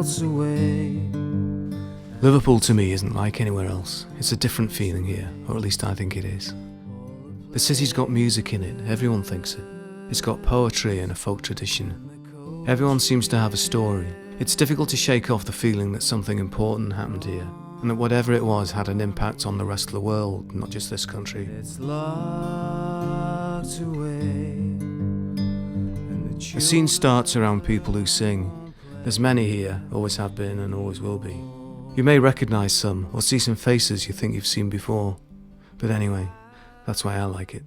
melts away. Liverpool to me isn't like anywhere else. It's a different feeling here, or at least I think it is. The city's got music in it, everyone thinks it. It's got poetry and a folk tradition. Everyone seems to have a story. It's difficult to shake off the feeling that something important happened here, and that whatever it was had an impact on the rest of the world, not just this country. It's locked away. The scene starts around people who sing. There's many here, always have been and always will be. You may recognise some, or see some faces you think you've seen before. But anyway, that's why I like it.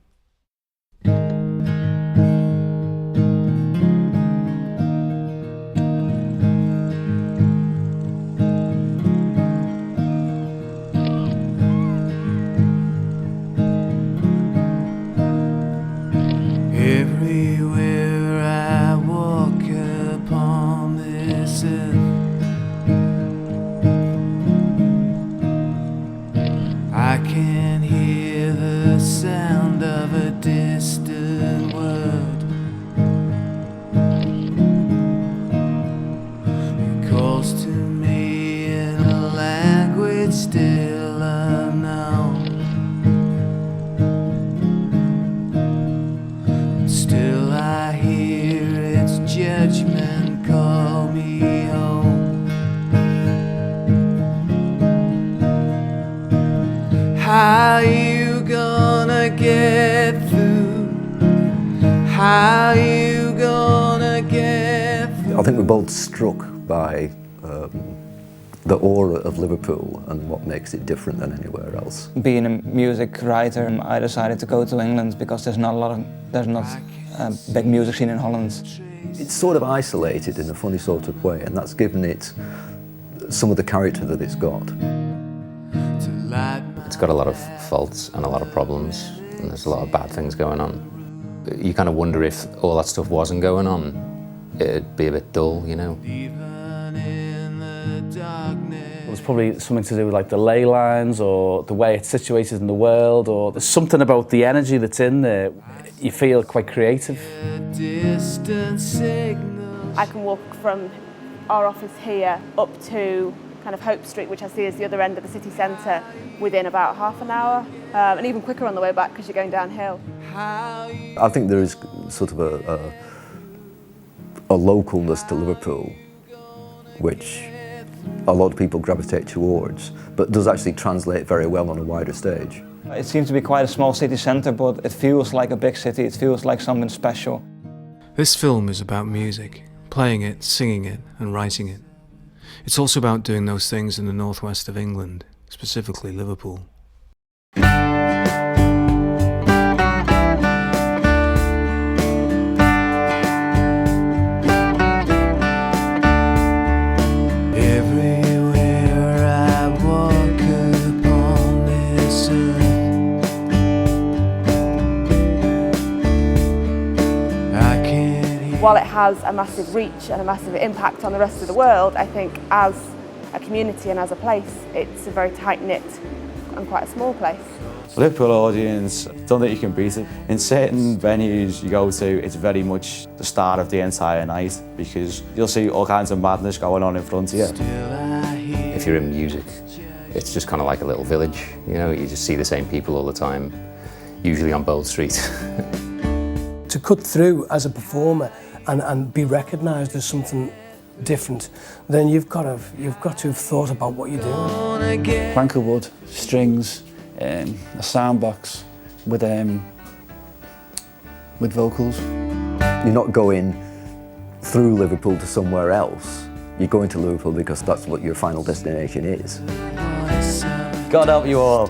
Everywhere I walk upon this earth, I can hear the sound of a distant word. It calls to me in a language still unknown. Still I hear its judgment call me home. How you gonna get through? How you gonna get through? I think we're both struck by the aura of Liverpool and what makes it different than anywhere else. Being a music writer, I decided to go to England because there's not a big music scene in Holland. It's sort of isolated in a funny sort of way, and that's given it some of the character that it's got. It's got a lot of faults and a lot of problems, and there's a lot of bad things going on. You kind of wonder if all that stuff wasn't going on, it'd be a bit dull, you know. It was probably something to do with like the ley lines or the way it's situated in the world, or there's something about the energy that's in there. You feel quite creative. I can walk from our office here up to kind of Hope Street, which I see as the other end of the city centre, within about half an hour, and even quicker on the way back because you're going downhill. I think there is sort of a localness to Liverpool, which a lot of people gravitate towards, but does actually translate very well on a wider stage. It seems to be quite a small city centre, but it feels like a big city, it feels like something special. This film is about music, playing it, singing it, and writing it. It's also about doing those things in the northwest of England, specifically Liverpool. While it has a massive reach and a massive impact on the rest of the world, I think as a community and as a place, it's a very tight-knit and quite a small place. Liverpool audience, don't think you can beat it. In certain venues you go to, it's very much the start of the entire night because you'll see all kinds of madness going on in front of you. If you're in music, it's just kind of like a little village, you know, you just see the same people all the time, usually on Bold Street. To cut through as a performer and be recognised as something different, then you've got to have thought about what you're doing. Plank of wood, strings, a sound box with vocals. You're not going through Liverpool to somewhere else. You're going to Liverpool because that's what your final destination is. God help you all.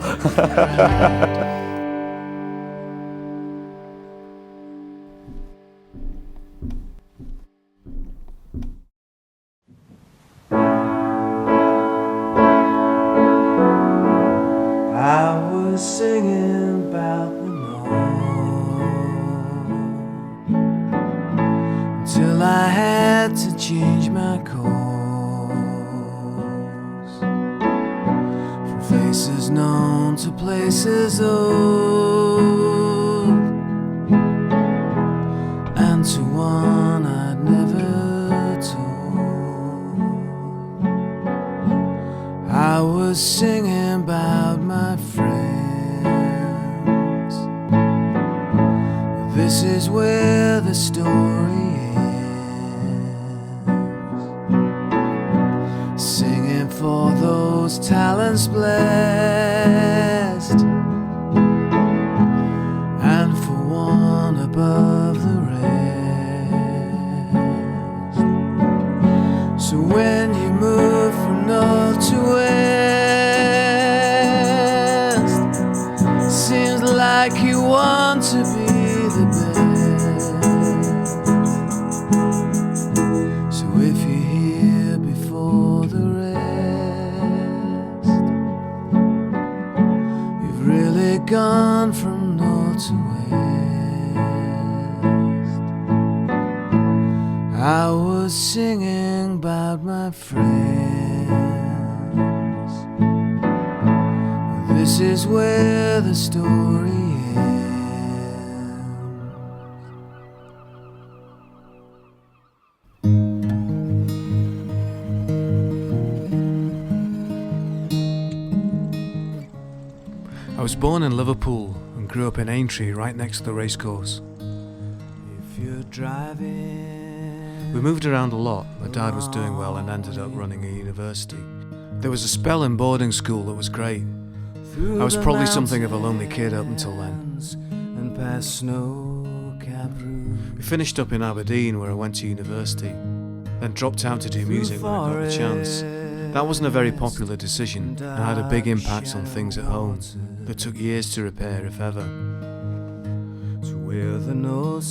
I was singing about the moon until I had to change my course from faces known to places old and to one I'd never told. was singing about my friends. This is where the story ends. Singing for those talents blessed, and for one above the rest. So when you move from north to west, seems like you want to be the best. So if you're here before the rest, you've really gone from north to west. I was singing about my friends. This is where the story ends. I was born in Liverpool and grew up in Aintree, right next to the racecourse. If you're driving, we moved around a lot. My dad was doing well and ended up running a university. There was a spell in boarding school that was great. I was probably something of a lonely kid up until then. We finished up in Aberdeen, where I went to university, then dropped out to do music when I got the chance. That wasn't a very popular decision and had a big impact on things at home that took years to repair, if ever.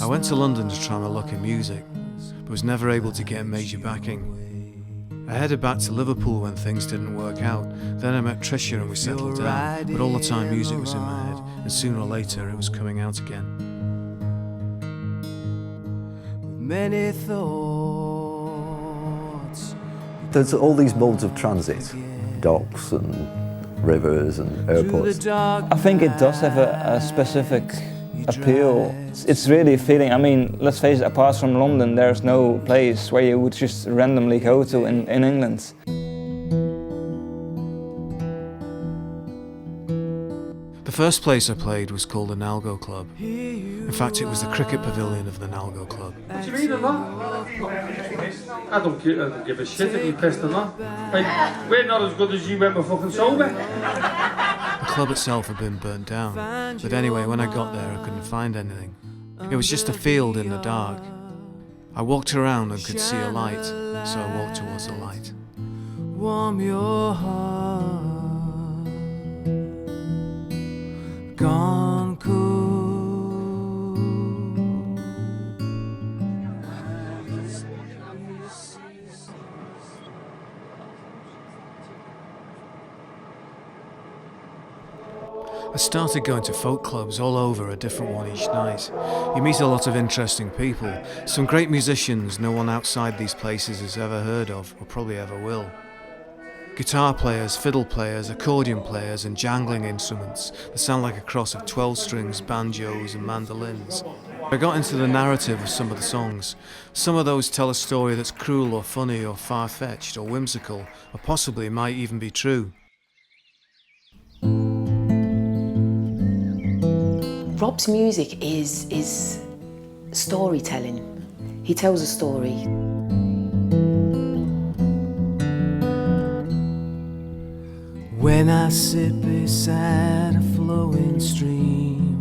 I went to London to try my luck in music, but was never able to get major backing. I headed back to Liverpool when things didn't work out. Then I met Trisha and we settled down, but all the time music was in my head, and sooner or later it was coming out again. With many thoughts. There's all these modes of transit, docks and rivers and airports. I think it does have a specific appeal. It's really a feeling. I mean, let's face it, apart from London, there's no place where you would just randomly go to in England. The first place I played was called the Nalgo Club. In fact, it was the cricket pavilion of the Nalgo Club. What do you mean, not? I don't give a shit if you pissed or not. Like, we're not as good as you when we're fucking sober. The club itself had been burnt down, but anyway, when I got there I couldn't find anything. It was just a field in the dark. I walked around and could see a light, so I walked towards the light. Warm your heart, gone cool. I started going to folk clubs all over, a different one each night. You meet a lot of interesting people, some great musicians no one outside these places has ever heard of, or probably ever will. Guitar players, fiddle players, accordion players and jangling instruments that sound like a cross of 12 strings, banjos and mandolins. I got into the narrative of some of the songs. Some of those tell a story that's cruel or funny or far-fetched or whimsical, or possibly might even be true. Rob's music is storytelling. He tells a story. When I sit beside a flowing stream,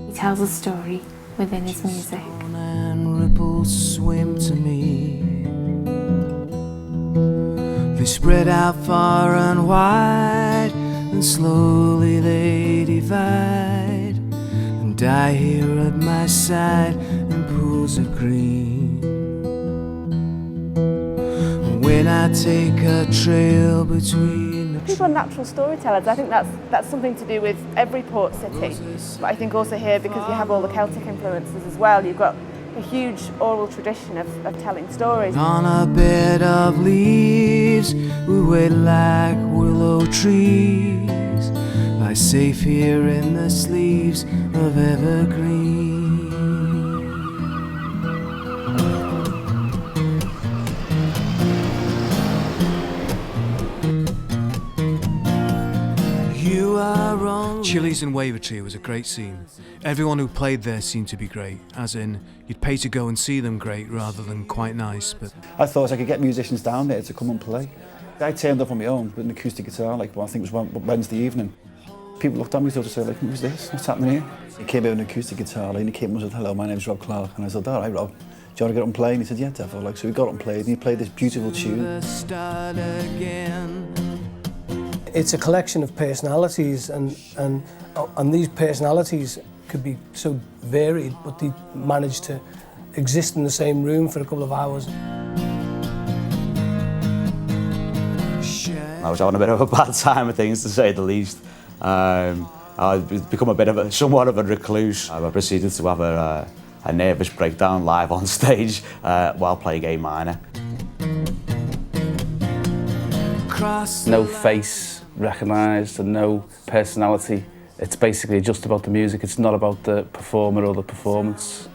he tells a story within his music. And ripples swim to me. They spread out far and wide, and slowly they divide. Die here at my side in pools of green. When I take a trail between the People are natural storytellers. I think that's something to do with every port city. But I think also here, because you have all the Celtic influences as well, you've got a huge oral tradition of telling stories. On a bed of leaves, we wait like willow trees, lie safe here in the sleeves of evergreen. Chili's in Wavertree was a great scene. Everyone who played there seemed to be great, as in, you'd pay to go and see them great rather than quite nice, but... I thought I could get musicians down there to come and play. I turned up on my own with an acoustic guitar, like, well, I think it was Wednesday evening. People looked at me, sort of said, like, who's this? What's happening here? He came in with an acoustic guitar, and he came and said, hello, my name's Rob Clarke. And I said, all right, Rob, do you want to get up and play? And he said, yeah, Defo. Like, so we got up and played, and he played this beautiful tune. It's a collection of personalities, and these personalities could be so varied, but they managed to exist in the same room for a couple of hours. I was having a bit of a bad time of things, to say the least. I'd become somewhat of a recluse. I proceeded to have a nervous breakdown live on stage while playing A minor. No face recognised and no personality. It's basically just about the music. It's not about the performer or the performance.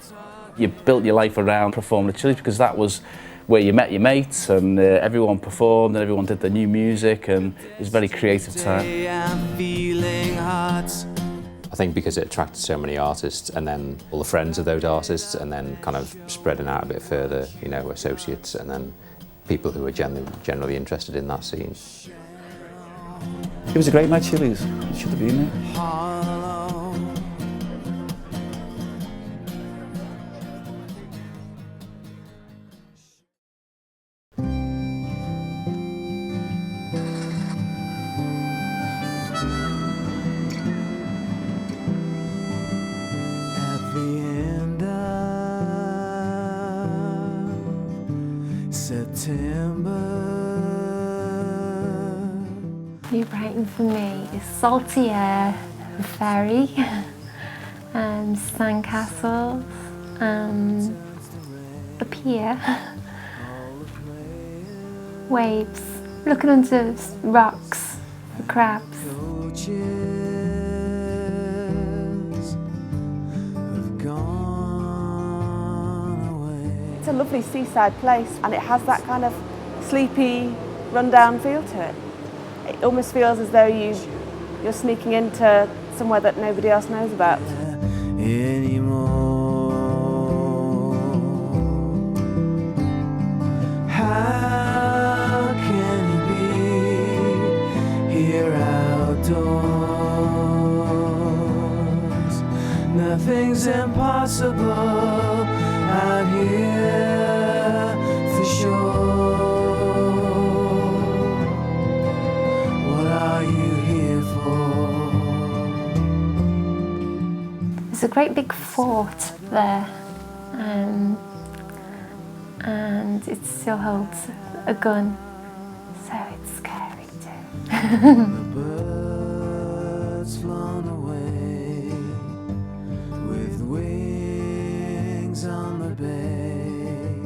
You built your life around performing at Chili's because that was where you met your mates, and everyone performed and everyone did their new music, and it was a very creative time. I think because it attracted so many artists, and then all the friends of those artists, and then kind of spreading out a bit further, you know, associates, and then people who were generally interested in that scene. It was a great night, Chili's. You should have been there. New Brighton for me is salty air, the ferry, sandcastles, the pier, waves, looking under rocks for crabs. It's a lovely seaside place, and it has that kind of sleepy, run-down feel to it. It almost feels as though you're sneaking into somewhere that nobody else knows about. How can you be here outdoors? Nothing's impossible out here for sure. There's a great big fort there, and it still holds a gun, so it's scary too. The birds flown away with wings on the bay,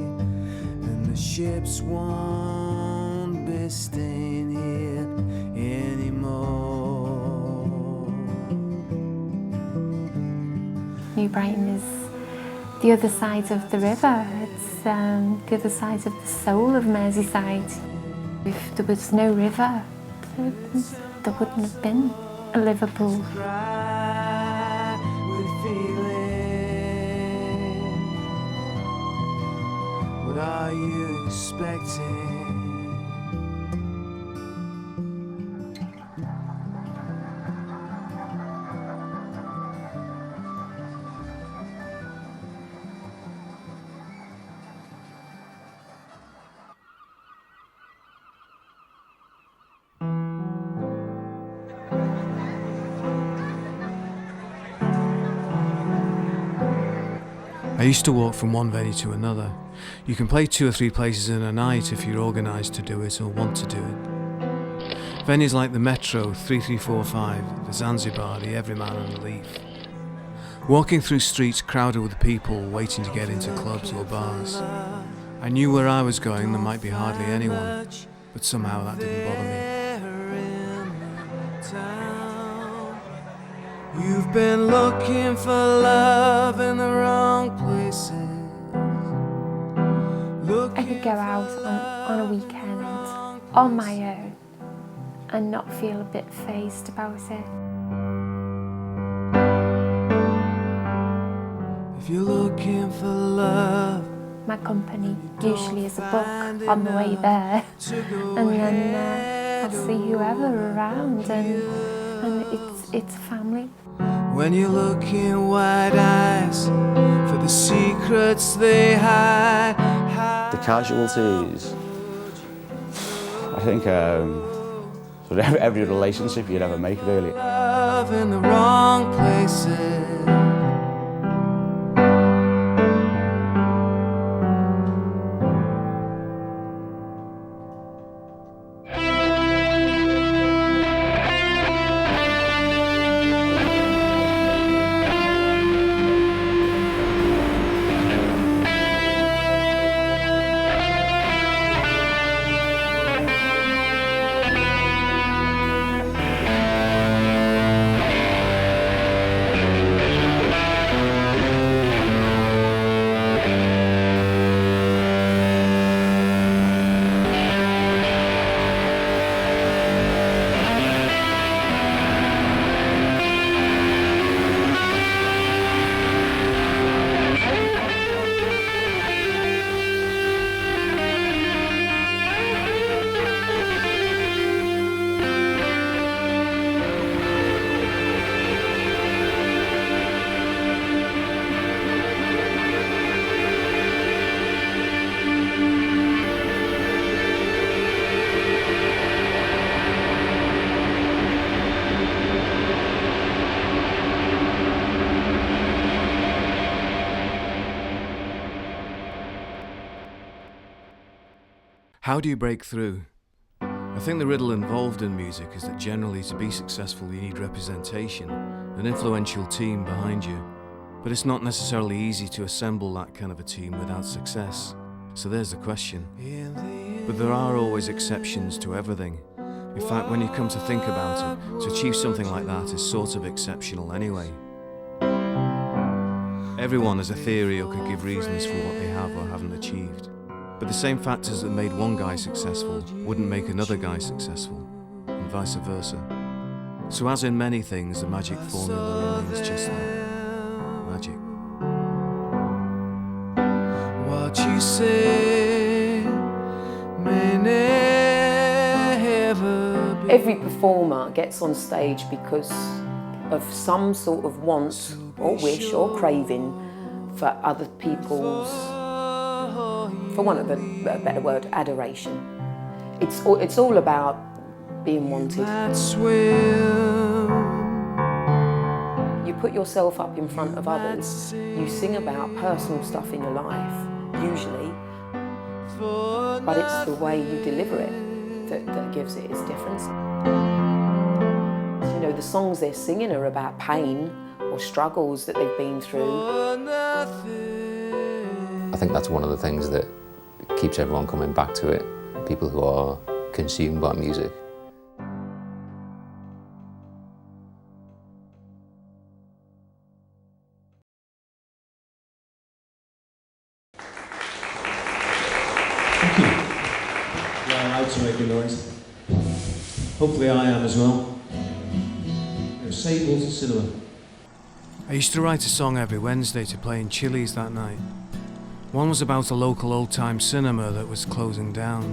and the ships won't be staying here anymore. New Brighton is the other side of the river. It's the other side of the soul of Merseyside. If there was no river, there wouldn't have been a Liverpool. What are you expecting? I used to walk from one venue to another. You can play 2 or 3 places in a night if you're organised to do it or want to do it. Venues like the Metro, 3345, the Zanzibar, the Everyman and the Leaf. Walking through streets crowded with people waiting to get into clubs or bars. I knew where I was going there might be hardly anyone, but somehow that didn't bother me. You've been looking for love in the wrong places. I could go out on a weekend on my own and not feel a bit fazed about it. If you're looking for love, my company usually is a book on the way there, and then I'll see whoever around, and it's a family. when you look in wide eyes for the secrets they hide. The casualties, I think sort of every relationship you'd ever make, really. Love in the wrong places. How do you break through? I think the riddle involved in music is that generally to be successful you need representation, an influential team behind you. But it's not necessarily easy to assemble that kind of a team without success. So there's the question. But there are always exceptions to everything. In fact, when you come to think about it, to achieve something like that is sort of exceptional anyway. Everyone has a theory or could give reasons for what they have or haven't achieved. But the same factors that made one guy successful wouldn't make another guy successful, and vice versa. So as in many things, the magic formula remains just that, magic. What you say may never be. Every performer gets on stage because of some sort of want or wish or craving for other people's, for want of a better word, adoration. It's all about being wanted. You put yourself up in front of others, you sing about personal stuff in your life, usually, but it's the way you deliver it that gives it its difference. You know, the songs they're singing are about pain or struggles that they've been through. I think that's one of the things that keeps everyone coming back to it, people who are consumed by music. Thank you. You are allowed to make a noise. Hopefully I am as well. Merseyside Cinema. I used to write a song every Wednesday to play in Chili's that night. One was about a local old-time cinema that was closing down.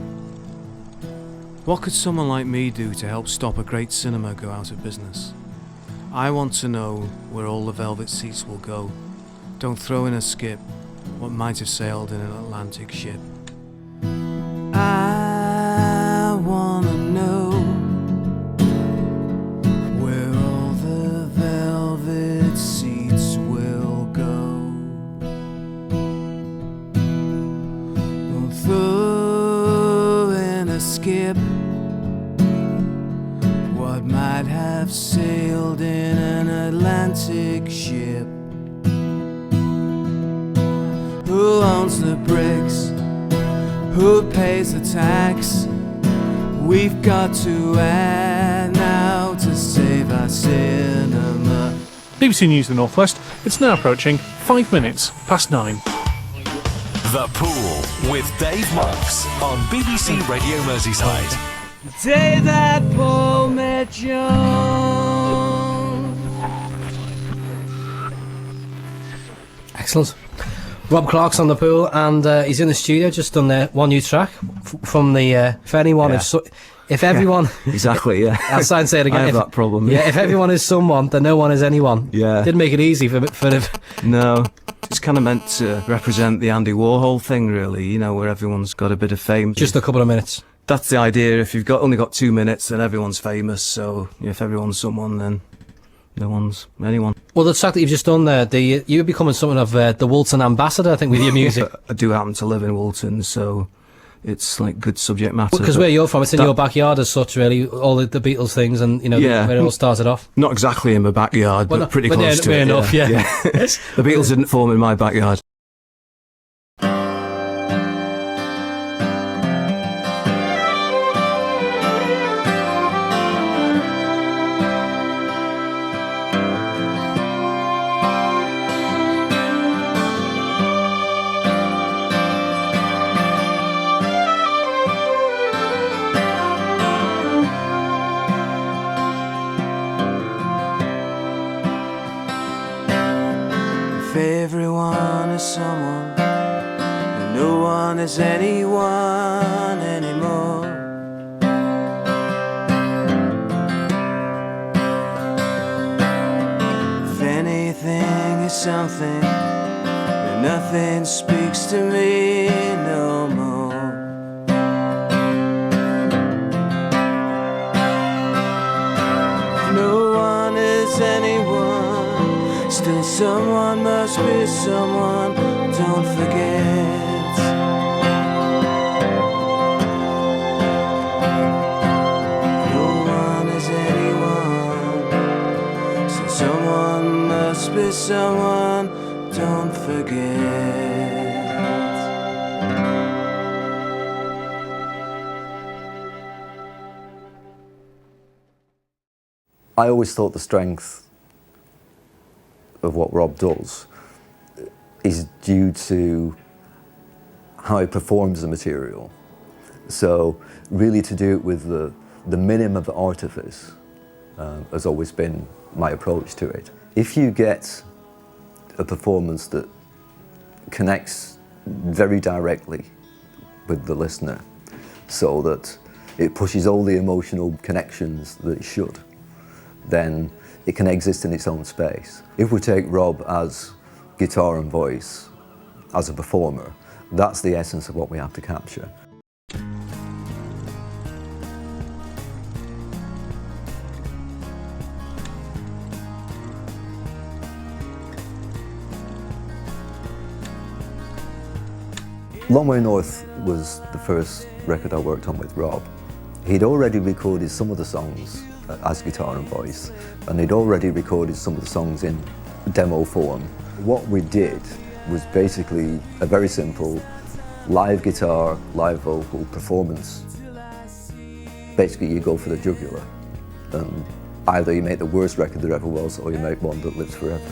What could someone like me do to help stop a great cinema go out of business? I want to know where all the velvet seats will go. Don't throw in a skip what might have sailed in an Atlantic ship. I want to know where all the velvet seats will go. Don't throw in a skip what might have sailed in an Atlantic ship. Who owns the bricks? Who pays the tax? We've got to add now to save our cinema. BBC News the North West. It's now approaching 5 minutes past 9. The Pool with Dave Monks on BBC Radio Merseyside. The day that Paul met John. Excellent. Rob Clarke's on the pool, and he's in the studio, just done one new track from the if anyone if everyone exactly I'll try and say it again. I have that problem. If everyone is someone, then no one is anyone. Didn't make it easy for No, it's kind of meant to represent the Andy Warhol thing, really, you know, where everyone's got a bit of fame. Just a couple of minutes. That's the idea. If you've only got 2 minutes, then everyone's famous. So if everyone's someone, then no one's anyone. Well, the track that you've just done there, you're becoming something of the Woolton ambassador, I think, with your music. I do happen to live in Woolton, so it's like good subject matter. Because where you're from, it's in your backyard as such, really, all the Beatles things, and you know where it all started off. Not exactly in my backyard, but pretty close to it. Enough, The Beatles didn't form in my backyard. If everyone is someone, then no one is anyone anymore. If anything is something, then nothing speaks to me no more. If no one is anyone, still someone must be someone, don't forget. No one is anyone, still someone must be someone, don't forget. I always thought the strength of what Rob does is due to how he performs the material. So really to do it with the minimum of artifice has always been my approach to it. If you get a performance that connects very directly with the listener so that it pushes all the emotional connections that it should, then it can exist in its own space. If we take Rob as guitar and voice, as a performer, that's the essence of what we have to capture. Long Way North was the first record I worked on with Rob. He'd already recorded some of the songs as guitar and voice, and he'd already recorded some of the songs in demo form. What we did was basically a very simple live guitar, live vocal performance. Basically you go for the jugular, and either you make the worst record there ever was, or you make one that lives forever.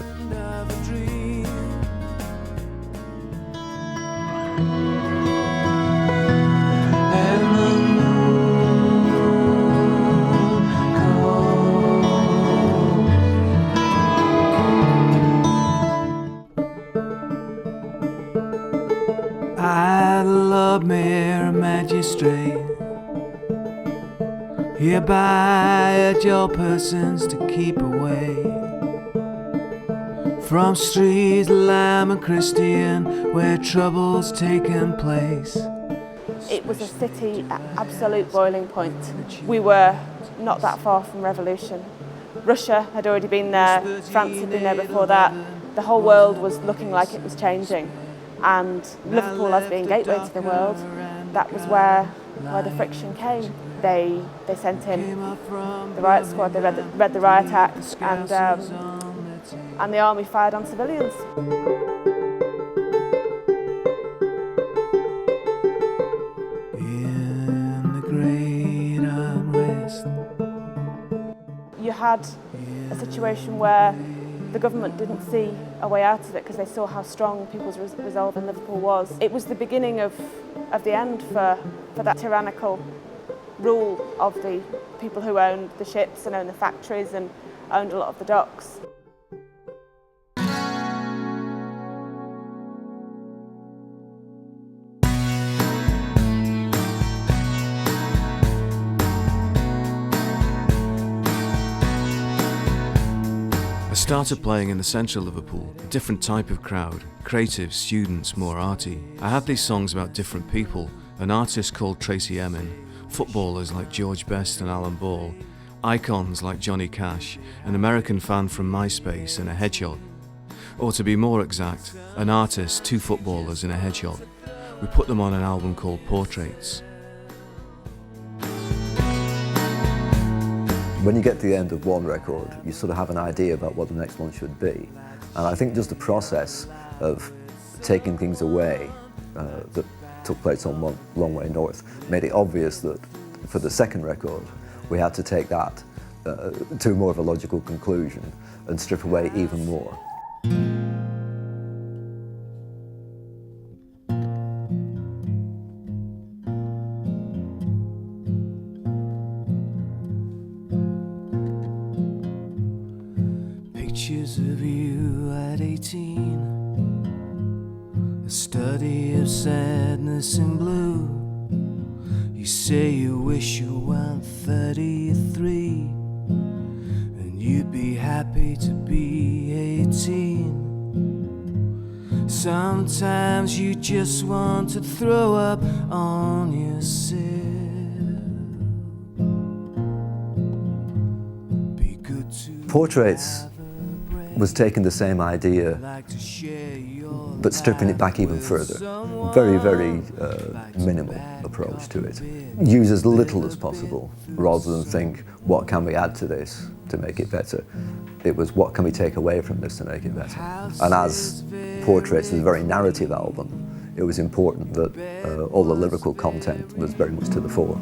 I love mere magistrate, hereby adjure persons to keep away from streets Lamb and Christian where trouble's taken place. It was a city at absolute boiling point. We were not that far from revolution. Russia had already been there, France had been there before that. The whole world was looking like it was changing. And Liverpool, as being gateway to the world, that was where the friction came. They sent in the riot squad, they read the riot act, and the army fired on civilians. In the great unrest. You had a situation where the government didn't see a way out of it because they saw how strong people's resolve in Liverpool was. It was the beginning of the end for that tyrannical rule of the people who owned the ships and owned the factories and owned a lot of the docks. started playing in the central Liverpool, a different type of crowd, creative, students, more arty. I had these songs about different people, an artist called Tracy Emin, footballers like George Best and Alan Ball, icons like Johnny Cash, an American fan from MySpace and a hedgehog. Or to be more exact, an artist, two footballers and a hedgehog. We put them on an album called Portraits. When you get to the end of one record, you sort of have an idea about what the next one should be. And I think just the process of taking things away that took place on Long Way North made it obvious that for the second record, we had to take that to more of a logical conclusion and strip away even more. Pictures of you at 18, a study of sadness in blue. You say you wish you weren't 33, and you'd be happy to be 18. Sometimes you just want to throw up on yourself. Be good to Portraits was taking the same idea but stripping it back even further. Very, very minimal approach to it. Use as little as possible rather than think, what can we add to this to make it better? It was, what can we take away from this to make it better? And as Portraits was a very narrative album, it was important that all the lyrical content was very much to the fore.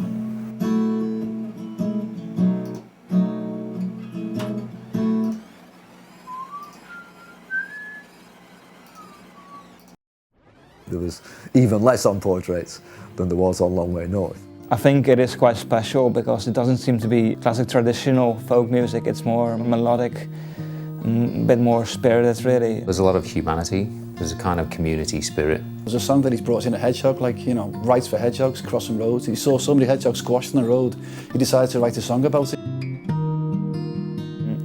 There was even less on Portraits than there was on Long Way North. I think it is quite special because it doesn't seem to be classic traditional folk music. It's more melodic, a bit more spirited really. There's a lot of humanity. There's a kind of community spirit. There's a song that he's brought in a hedgehog, like, you know, rights for hedgehogs crossing roads. He saw so many hedgehogs squashed on the road, he decided to write a song about it.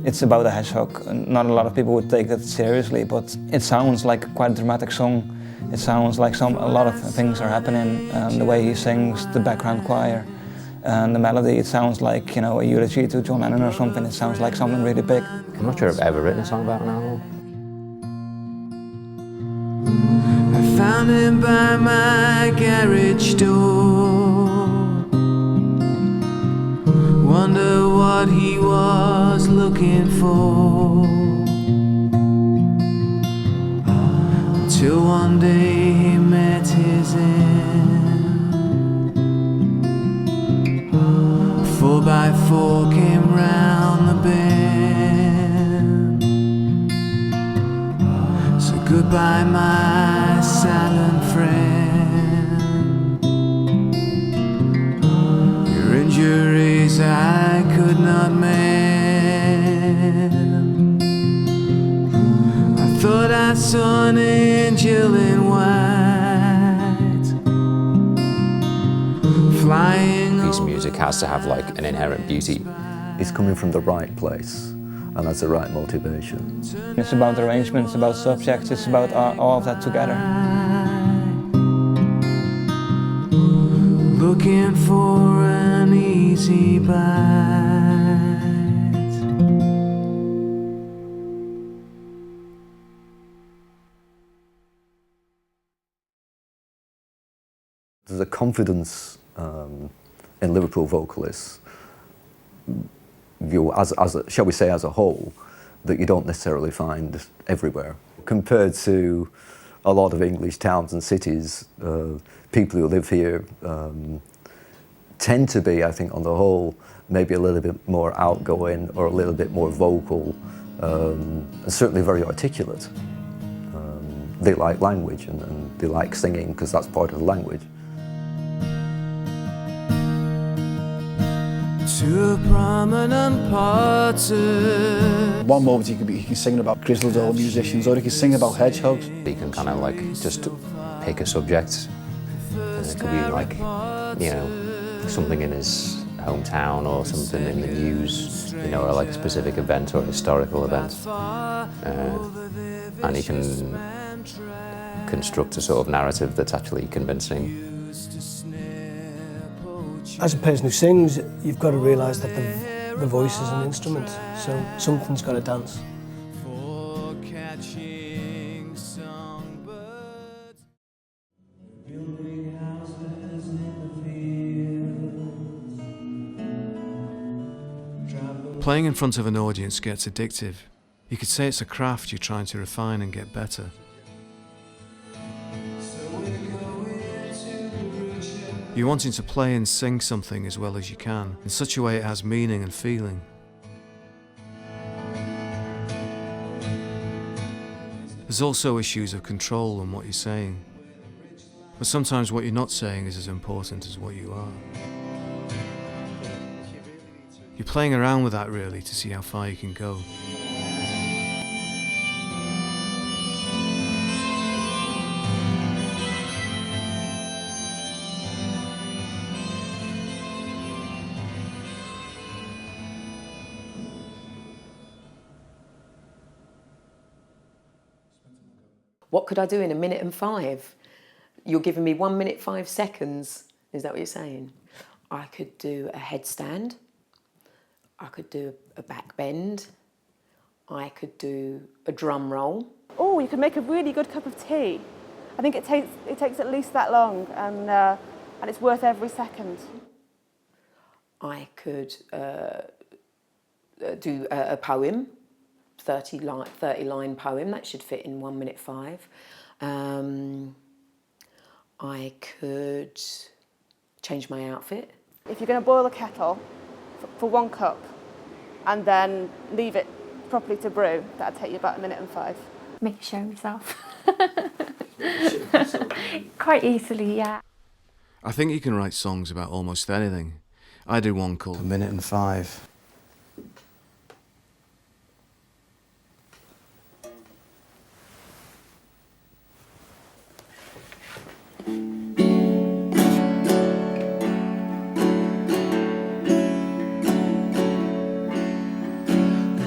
It's about a hedgehog. Not a lot of people would take that seriously, but it sounds like quite a dramatic song. It sounds like a lot of things are happening, and the way he sings, the background choir, and the melody, it sounds like, you know, a eulogy to John Lennon or something. It sounds like something really big. I'm not sure I've ever written a song about an animal. I found him by my garage door. Wonder what he was looking for. Till one day he met his end. 4x4 came round the bend. So goodbye my silent friend. Your injuries I could not mend. I thought I saw an angel in white flying. Piece of music has to have like an inherent beauty. It's coming from the right place and that's the right motivation. It's about arrangements, about subjects, it's about all of that together. Looking for an easy bite. There's a confidence in Liverpool vocalists, shall we say as a whole, that you don't necessarily find everywhere. Compared to a lot of English towns and cities, people who live here tend to be, I think on the whole, maybe a little bit more outgoing or a little bit more vocal, and certainly very articulate. They like language and they like singing because that's part of the language. To a prominent party. One moment he could be singing about grizzled old musicians, or he could sing about hedgehogs. He can kind of like just pick a subject, and it could be like, you know, something in his hometown or something in the news, you know, or like a specific event or a historical event. And he can construct a sort of narrative that's actually convincing. As a person who sings, you've got to realise that the voice is an instrument, so something's got to dance. Playing in front of an audience gets addictive. You could say it's a craft you're trying to refine and get better. You're wanting to play and sing something as well as you can, in such a way it has meaning and feeling. There's also issues of control on what you're saying. But sometimes what you're not saying is as important as what you are. You're playing around with that really to see how far you can go. What could I do in a minute and 5? You're giving me 1 minute 5 seconds. Is that what you're saying? I could do a headstand. I could do a back bend. I could do a drum roll. Oh, you could make a really good cup of tea. I think it takes at least that long, and it's worth every second. I could do a poem, 30-line poem. That should fit in 1 minute 5. I could change my outfit. If you're going to boil a kettle for 1 cup and then leave it properly to brew, that'd take you about 1 minute and 5. Make a show of yourself. Quite easily, yeah. I think you can write songs about almost anything. I did one called 1 minute and 5.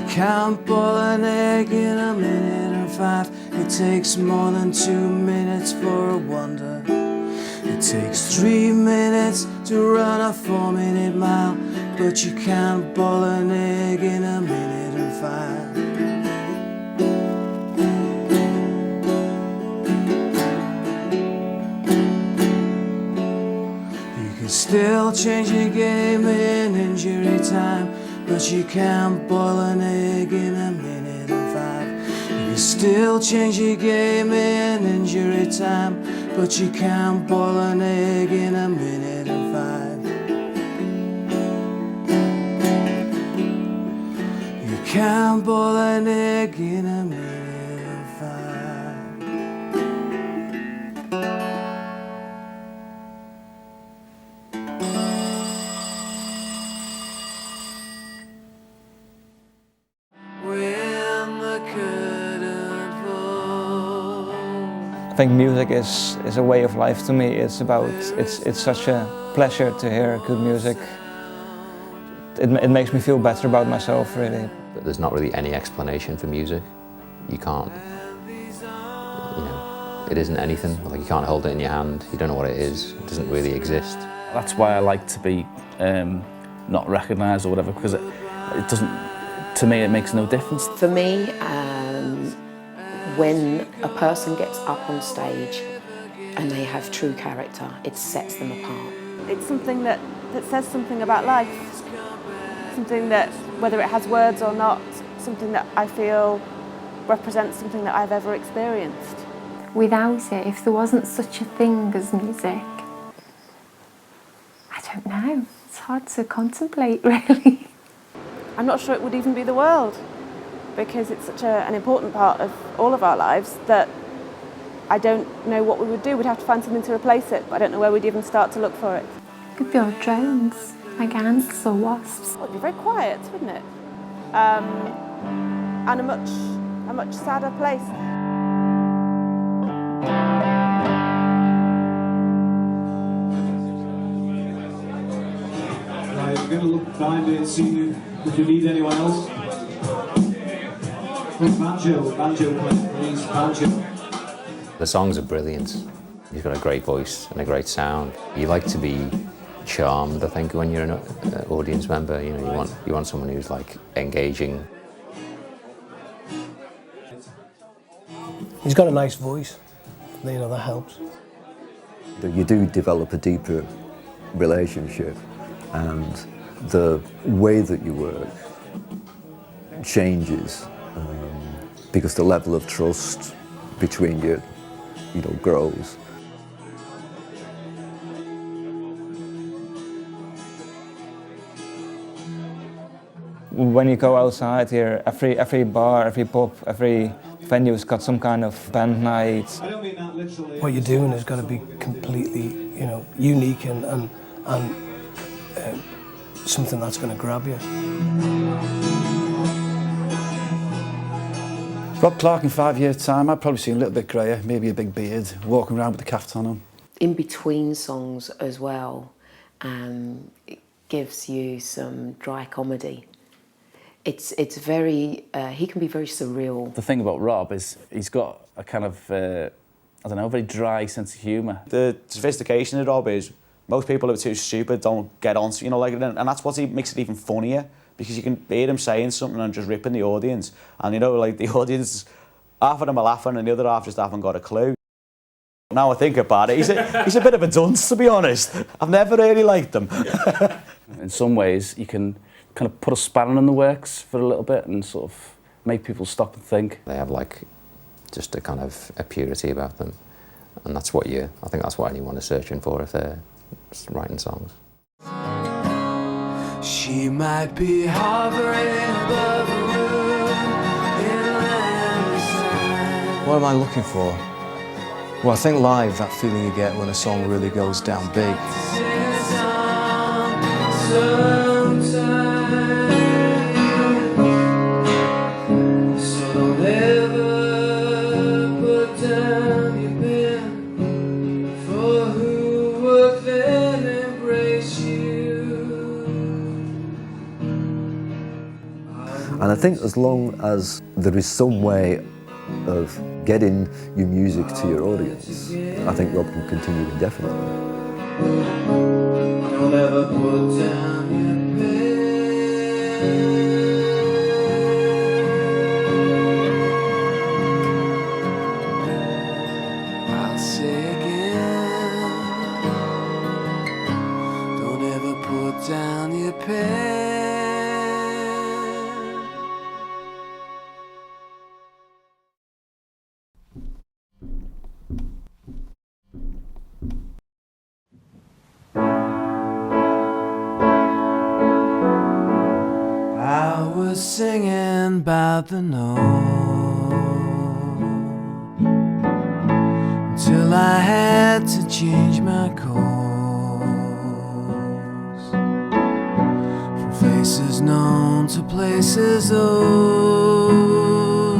Can't boil an egg in 1 minute and 5. It takes more than 2 minutes for a wonder. It takes 3 minutes to run a 4-minute mile, but you can't boil an egg in 1 minute and 5. You can still change your game in injury time, but you can't boil an egg in 1 minute and 5. You can still change your game in injury time, but you can't boil an egg in 1 minute and 5. You can't boil an egg in 1 minute and 5. I think music is a way of life to me. It's such a pleasure to hear good music. It makes me feel better about myself, really. But there's not really any explanation for music. You can't, it isn't anything. Like, you can't hold it in your hand. You don't know what it is. It doesn't really exist. That's why I like to be not recognised or whatever, because it doesn't, to me, it makes no difference. For me, when a person gets up on stage and they have true character, it sets them apart. It's something that says something about life. Something that, whether it has words or not, something that I feel represents something that I've ever experienced. Without it, if there wasn't such a thing as music, I don't know. It's hard to contemplate, really. I'm not sure it would even be the world, because it's such an important part of all of our lives that I don't know what we would do. We'd have to find something to replace it, but I don't know where we'd even start to look for it. Could be old drones, like ants or wasps. Well, it'd be very quiet, wouldn't it? And a much sadder place. I'm going to look behind it and see if you need anyone else. Banjo playing, please, banjo. The songs are brilliant. He's got a great voice and a great sound. You like to be charmed, I think, when you're an audience member. You know, you want someone who's like engaging. He's got a nice voice. You know, that helps. You do develop a deeper relationship, and the way that you work changes because the level of trust between you, grows. When you go outside here, every bar, every pub, every venue's got some kind of band night. What you're doing has got to be completely, unique and something that's going to grab you. Rob Clarke in 5 years' time, I'd probably see a little bit greyer, maybe a big beard, walking around with the caftan on. In between songs as well, it gives you some dry comedy. It's very, he can be very surreal. The thing about Rob is he's got a kind of, I don't know, very dry sense of humour. The sophistication of Rob is most people who are too stupid don't get on, and that's what makes it even funnier, because you can hear him saying something and just ripping the audience. And the audience, half of them are laughing and the other half just haven't got a clue. Now I think about it, he's a bit of a dunce, to be honest. I've never really liked him. In some ways, you can kind of put a spanner in the works for a little bit and sort of make people stop and think. They have just a kind of a purity about them, and that's what I think that's what anyone is searching for if they're writing songs. She might be hovering above a room in Liverpool. What am I looking for? Well, I think live, that feeling you get when a song really goes down big. And I think as long as there is some way of getting your music to your audience, I think Rob can continue indefinitely. Don't ever put down your pen. I'll say again, don't ever put down your pen. Singing about the north until I had to change my course from faces known to places old,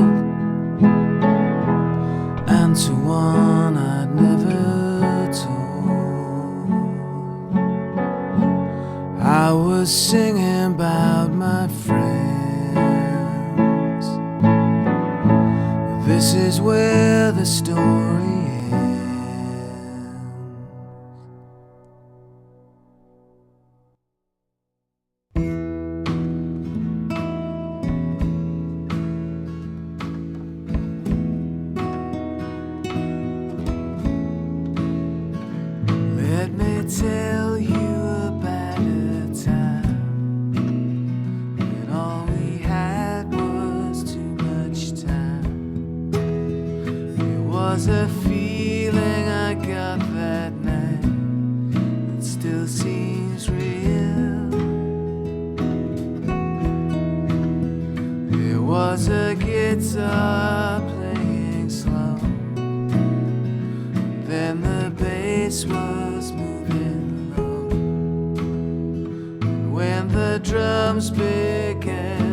and to one I'd never told. I was singing about my friends. This is where the story ends. Let me tell you about a time when all we had was too much time. Was a feeling I got that night that still seems real. There was a guitar playing slow, then the bass was moving low, and when the drums began